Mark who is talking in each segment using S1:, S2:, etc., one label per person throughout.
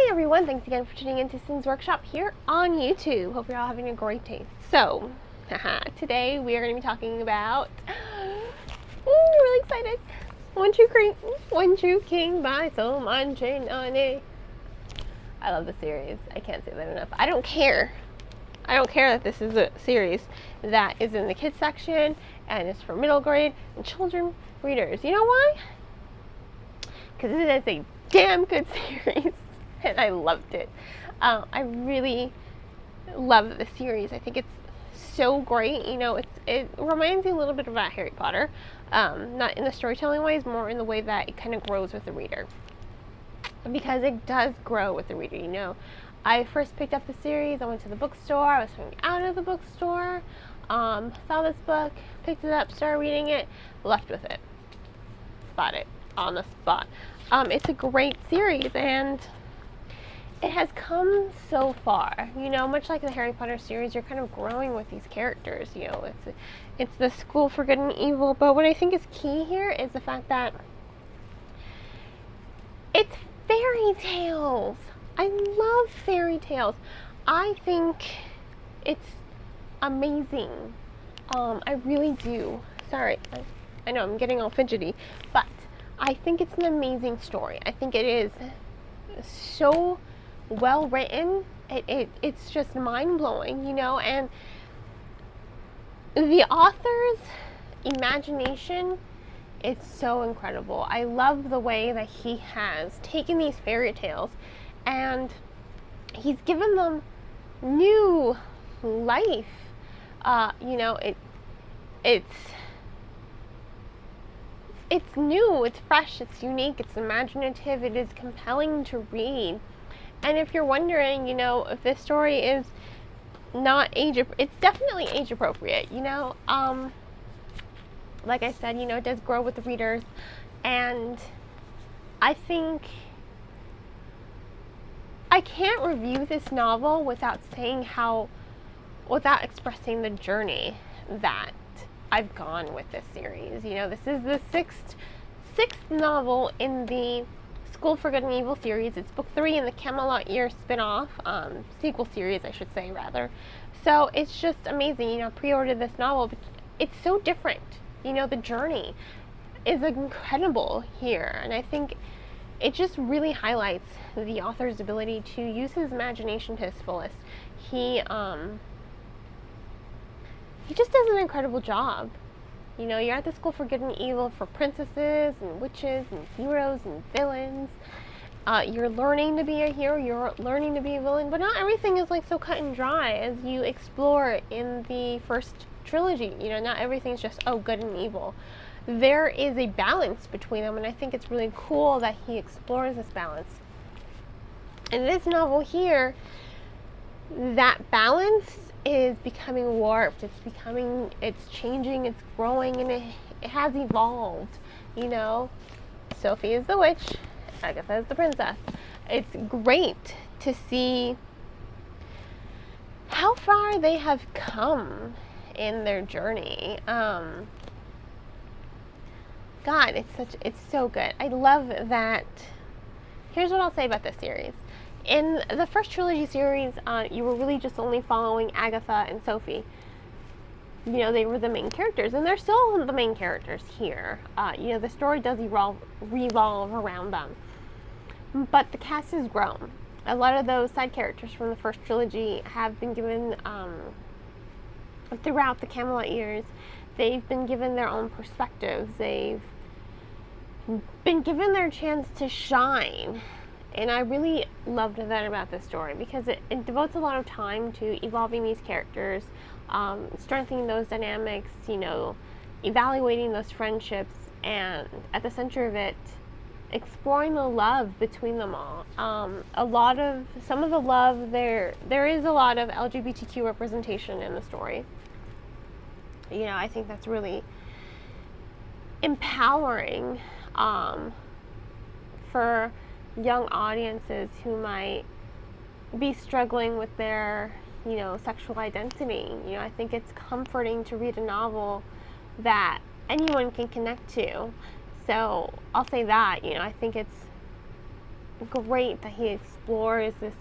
S1: Hey everyone, thanks again for tuning into Sin's Workshop here on YouTube. Hope you're all having a great day. So, today we are going to be talking about, really excited, One True King by Sophie and Agatha. I love the series. I can't say that enough. I don't care that this is a series that is in the kids section and is for middle grade and children readers. You know why? Because it is a damn good series. And I loved it. I really love the series. I think it's so great. You know, it reminds me a little bit about Harry Potter. Not in the storytelling ways, more in the way that it kind of grows with the reader. Because it does grow with the reader, you know. I first picked up the series, I went to the bookstore, I was coming out of the bookstore, saw this book, picked it up, started reading it, left with it. Bought it on the spot. It's a great series, and it has come so far, you know, much like the Harry Potter series. You're kind of growing with these characters, you know. It's the school for good and evil, but what I think is key here is the fact that it's fairy tales. I love fairy tales. I think it's amazing. I really do. Sorry, I know I'm getting all fidgety, but I think it's an amazing story. I think it is so well written. It's just mind-blowing, you know, and the author's imagination is so incredible. I love the way that he has taken these fairy tales and he's given them new life. You know, it's new, it's fresh, it's unique, it's imaginative, it is compelling to read. And if you're wondering, you know, if this story is not it's definitely age appropriate, you know. Like I said, you know, it does grow with the readers, and I think I can't review this novel without expressing the journey that I've gone with this series. You know, this is the sixth novel in the School for Good and Evil series. It's book 3 in the Camelot Year spin-off, sequel series, I should say, rather. So it's just amazing. You know, pre-ordered this novel, but it's so different. You know, the journey is incredible here, and I think it just really highlights the author's ability to use his imagination to his fullest. He just does an incredible job. You know, you're at the School for Good and Evil for princesses and witches and heroes and villains. You're learning to be a hero, you're learning to be a villain, but not everything is like so cut and dry as you explore in the first trilogy. You know, not everything's just, oh, good and evil. There is a balance between them, and I think it's really cool that he explores this balance. In this novel here, that balance is becoming warped, it's changing, it's growing, and it has evolved, you know. Sophie is the witch, Agatha is the princess. It's great to see how far they have come in their journey. God, it's so good. I love that. Here's what I'll say about this series. In the first trilogy series, you were really just only following Agatha and Sophie. You know, they were the main characters, and they're still the main characters here. You know, the story does revolve around them. But the cast has grown. A lot of those side characters from the first trilogy have been given, throughout the Camelot years, they've been given their own perspectives. They've been given their chance to shine. And I really loved that about this story, because it devotes a lot of time to evolving these characters, strengthening those dynamics, you know, evaluating those friendships, and at the center of it, exploring the love between them all. Some of the love, there is a lot of LGBTQ representation in the story. You know, I think that's really empowering for young audiences who might be struggling with their, you know, sexual identity. You know, I think it's comforting to read a novel that anyone can connect to. So I'll say that, you know, I think it's great that he explores this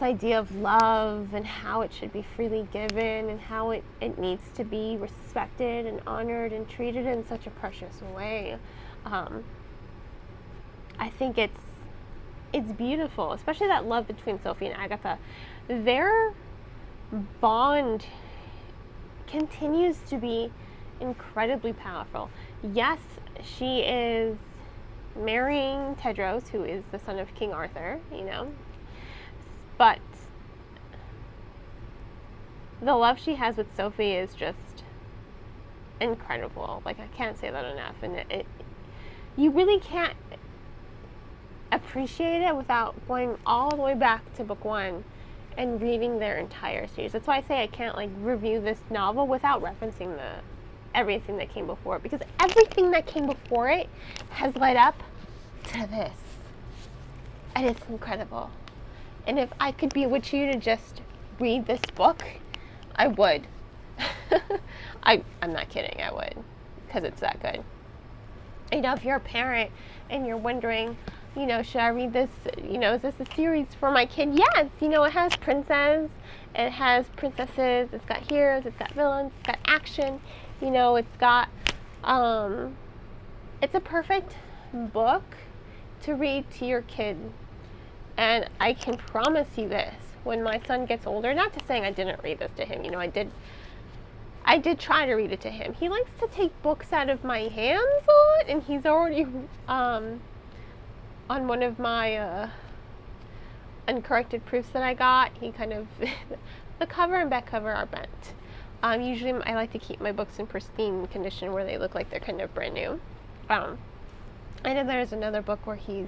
S1: idea of love and how it should be freely given and how it needs to be respected and honored and treated in such a precious way. I think it's beautiful, especially that love between Sophie and Agatha. Their bond continues to be incredibly powerful. Yes, she is marrying Tedros, who is the son of King Arthur, but the love she has with Sophie is just incredible. Like, I can't say that enough. And you really can't appreciate it without going all the way back to book 1 and reading their entire series. That's why I say I can't review this novel without referencing everything that came before it, because everything that came before it has led up to this, and it's incredible. And if I could bewitch you to just read this book, I would. I'm not kidding, I would, because it's that good. If you're a parent and you're wondering, should I read this, is this a series for my kid? Yes, it has princesses, it's got heroes, it's got villains, it's got action, it's got, it's a perfect book to read to your kid. And I can promise you this, when my son gets older, not to saying I didn't read this to him, I did try to read it to him. He likes to take books out of my hands a lot, and he's already, on one of my, uncorrected proofs that I got, he kind of, the cover and back cover are bent. Usually I like to keep my books in pristine condition where they look like they're kind of brand new. And then there's another book where he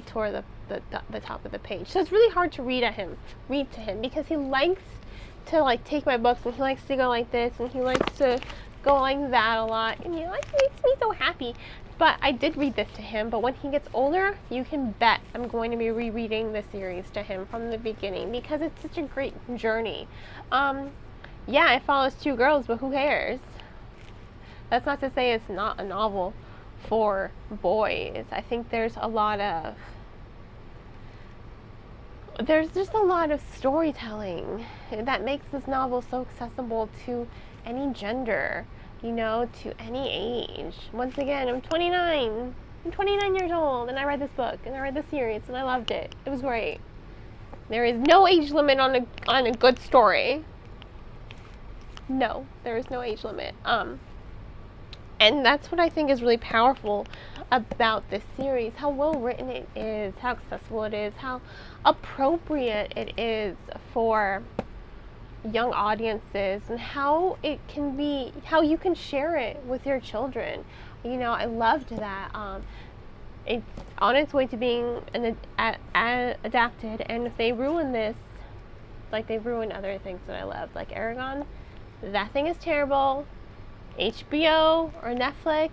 S1: tore the top of the page. So it's really hard to read to him because he likes to take my books, and he likes to go like this, and he likes to go like that a lot, and it makes me so happy. But I did read this to him, but when he gets older, you can bet I'm going to be rereading the series to him from the beginning, because it's such a great journey. Yeah, it follows 2 girls, but who cares? That's not to say it's not a novel for boys. I think there's just a lot of storytelling that makes this novel so accessible to any gender, to any age. Once again, I'm 29. I'm 29 years old, and I read this book, and I read the series, and I loved it. It was great. There is no age limit on a good story. No, there is no age limit. And that's what I think is really powerful about this series, how well written it is, how accessible it is, how appropriate it is for young audiences, and how you can share it with your children. I loved that. It's on its way to being adapted, and if they ruin this, like they ruin other things that I love, like Aragon, that thing is terrible. HBO or Netflix,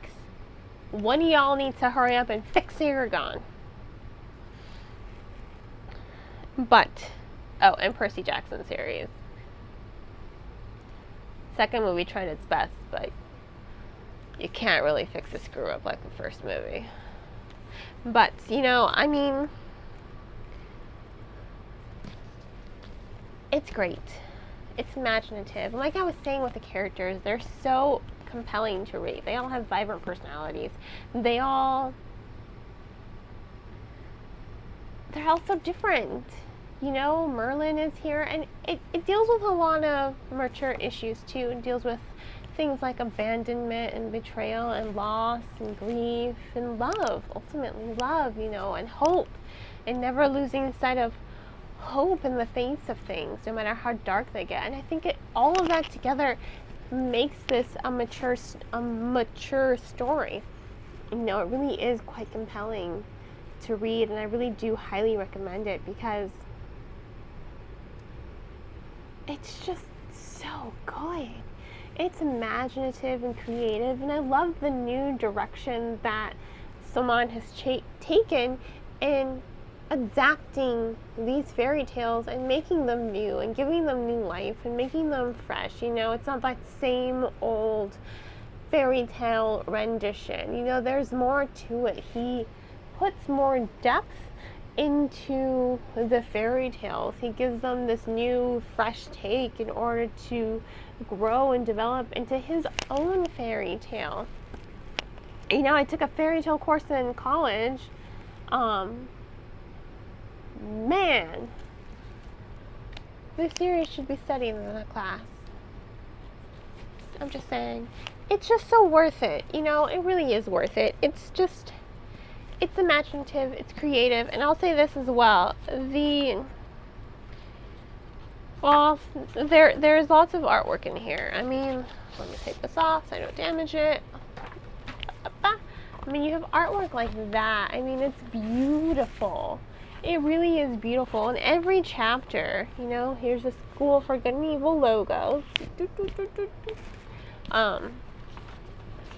S1: one of y'all needs to hurry up and fix Aragon. But, and Percy Jackson series. Second movie tried its best, but you can't really fix a screw up like the first movie. But, it's great. It's imaginative. And like I was saying with the characters, they're so compelling to read. They all have vibrant personalities. They're all so different. Merlin is here, and it deals with a lot of mature issues too. It deals with things like abandonment and betrayal and loss and grief and love, ultimately love, and hope, and never losing sight of hope in the face of things, no matter how dark they get. And I think all of that together makes this a mature story. It really is quite compelling to read, and I really do highly recommend it, because it's just so good. It's imaginative and creative, and I love the new direction that Simon has taken in adapting these fairy tales and making them new and giving them new life and making them fresh. It's not that same old fairy tale rendition. There's more to it. He puts more depth into the fairy tales. He gives them this new, fresh take in order to grow and develop into his own fairy tale. You know, I took a fairy tale course in college. Man, this series should be studied in the class. I'm just saying. It's just so worth it. You know, it really is worth it. It's imaginative, it's creative, and I'll say this as well. There's lots of artwork in here. I mean, let me take this off so I don't damage it. I mean, you have artwork like that. I mean, it's beautiful. It really is beautiful. In every chapter, you know, here's the School for Good and Evil logo.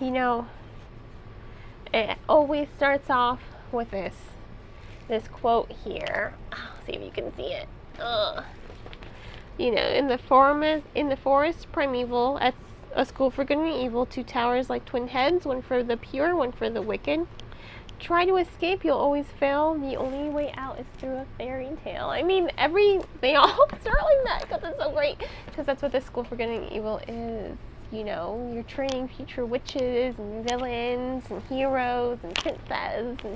S1: You know, it always starts off with this quote here. See if you can see it. You know, in the forest primeval, at a school for good and evil, two towers like twin heads, one for the pure, one for the wicked. Try to escape, you'll always fail. The only way out is through a fairy tale. I mean, they all start like that because it's so great. Because that's what the School for Good and Evil is. You know, you're training future witches and villains and heroes and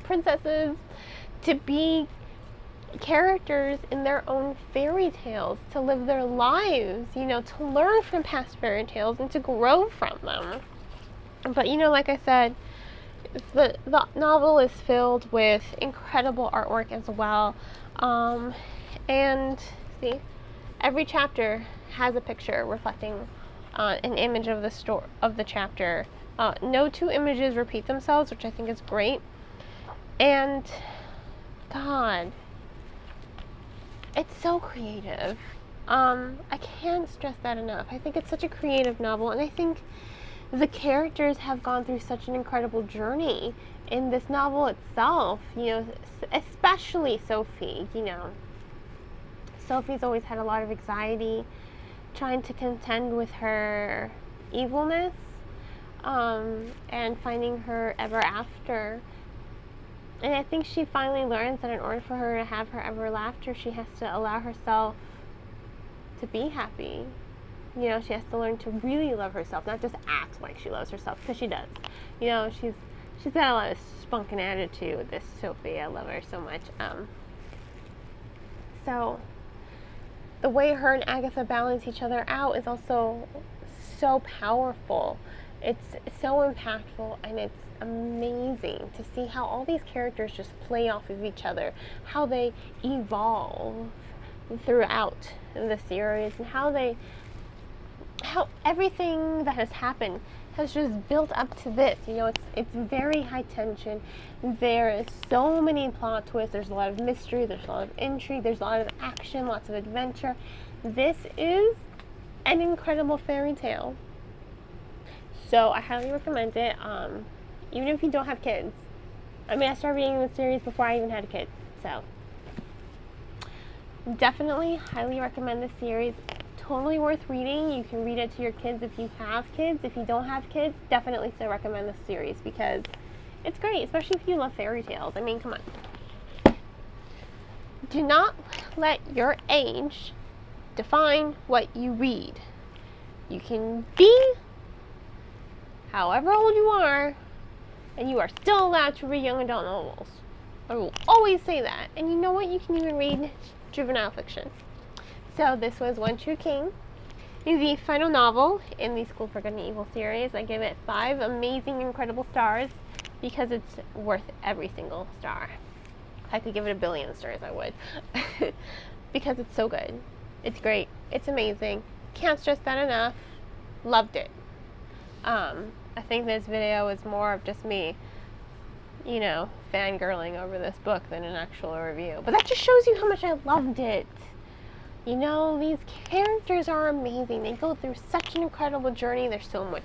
S1: princesses to be characters in their own fairy tales, to live their lives, you know, to learn from past fairy tales and to grow from them. But, you know, like I said, the novel is filled with incredible artwork as well. And see, every chapter has a picture reflecting an image of the chapter. No two images repeat themselves, which I think is great. And God, it's so creative. I can't stress that enough. I think it's such a creative novel, and I think the characters have gone through such an incredible journey in this novel itself. You know, especially Sophie. You know, Sophie's always had a lot of anxiety trying to contend with her evilness, and finding her ever after. And I think she finally learns that in order for her to have her ever laughter, she has to allow herself to be happy. You know, she has to learn to really love herself, not just act like she loves herself, because she does. You know, she's got a lot of spunk and attitude, this Sophie. I love her so much. So the way her and Agatha balance each other out is also so powerful. It's so impactful, and it's amazing to see how all these characters just play off of each other, how they evolve throughout the series, and how everything that has happened has just built up to this. You know, it's very high tension. There is so many plot twists. There's a lot of mystery. There's a lot of intrigue. There's a lot of action. Lots of adventure. This is an incredible fairy tale. So I highly recommend it. Even if you don't have kids. I mean, I started reading the series before I even had a kid. So definitely highly recommend this series. Totally worth reading. You can read it to your kids if you have kids. If you don't have kids, definitely still recommend this series because it's great, especially if you love fairy tales. I mean, come on. Do not let your age define what you read. You can be however old you are, and you are still allowed to read young adult novels. I will always say that. And you know what? You can even read juvenile fiction. So this was One True King, the final novel in the School for Good and Evil series. I give it 5 amazing, incredible stars because it's worth every single star. If I could give it 1 billion stars, I would. Because it's so good. It's great. It's amazing. Can't stress that enough. Loved it. I think this video is more of just me, you know, fangirling over this book than an actual review. But that just shows you how much I loved it. You know, these characters are amazing. They go through such an incredible journey. There's so much.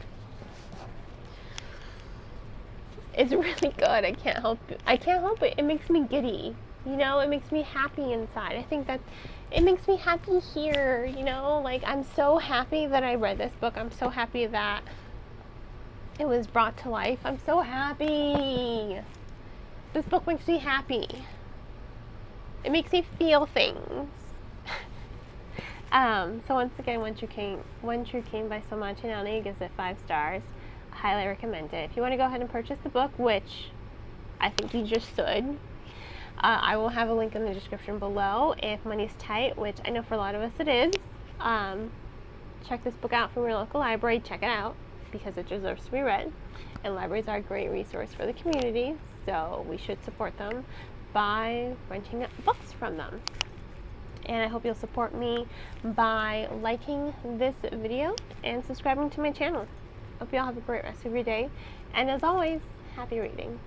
S1: It's really good. I can't help it. It makes me giddy. You know, it makes me happy inside. I think that it makes me happy here. You know, like, I'm so happy that I read this book. I'm so happy that it was brought to life. I'm so happy. This book makes me happy. It makes me feel things. So once again, One True King by Sophie and Agatha gives it 5 stars. I highly recommend it. If you want to go ahead and purchase the book, which I think you just should, I will have a link in the description below. If money's tight, which I know for a lot of us it is, check this book out from your local library. Check it out because it deserves to be read. And libraries are a great resource for the community, so we should support them by renting books from them. And I hope you'll support me by liking this video and subscribing to my channel. Hope you all have a great rest of your day. And as always, happy reading.